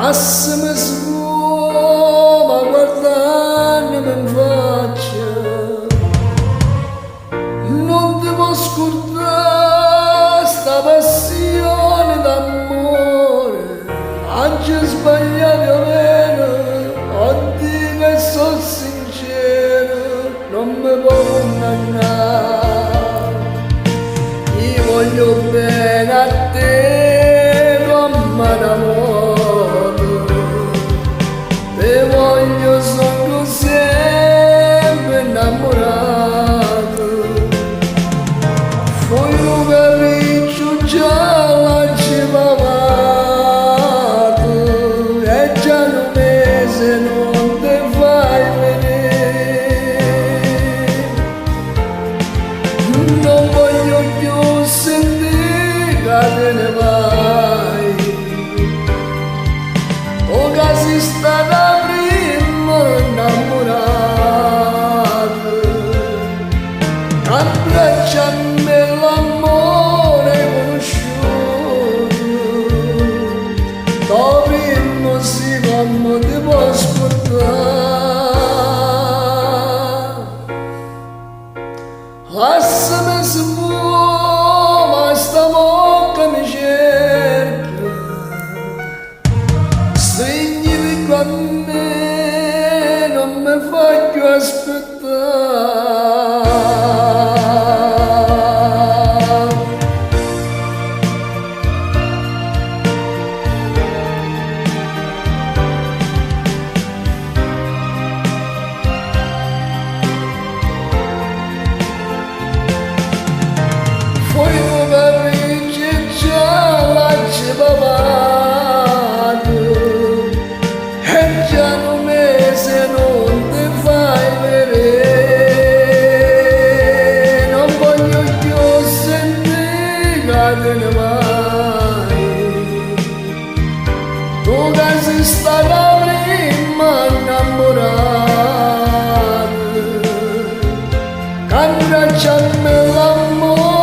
Massimo sfumo guardandomi in faccia, non ti posso scordare sta passione d'amore, anche sbagliato meno, oddio che sono sincero, non mi può condannare, io voglio bene a te come d'amore. Voglio sono sempre innamorato, poi un capriccio già l'ha cipavato e già un mese non ti fai vedere, non voglio più sentire che te ne vai, o che si sta innamorato, abbracciami l'amore conosciuto, dovremmo sì come ti può scordare, lasciami sfumo sta bocca mi cerca, stringimi con me, non mi fai più aspettare. Poi un capriccio già l'ha cipavato e già un mese non ti fai vedere, non voglio più sentire che te ne vai, tu che sei stata prima innamorata, che abbracciami l'amore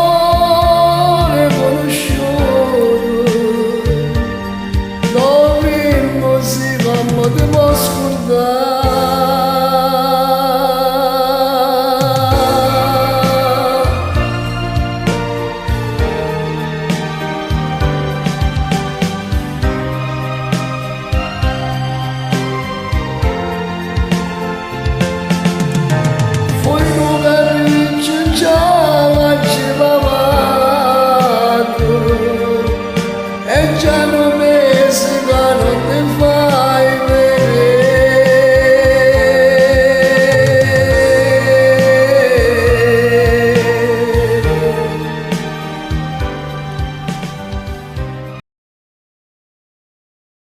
conosciuto, dovremmo sì come ti può scordare. Poi un capriccio già l'ha cipavato e già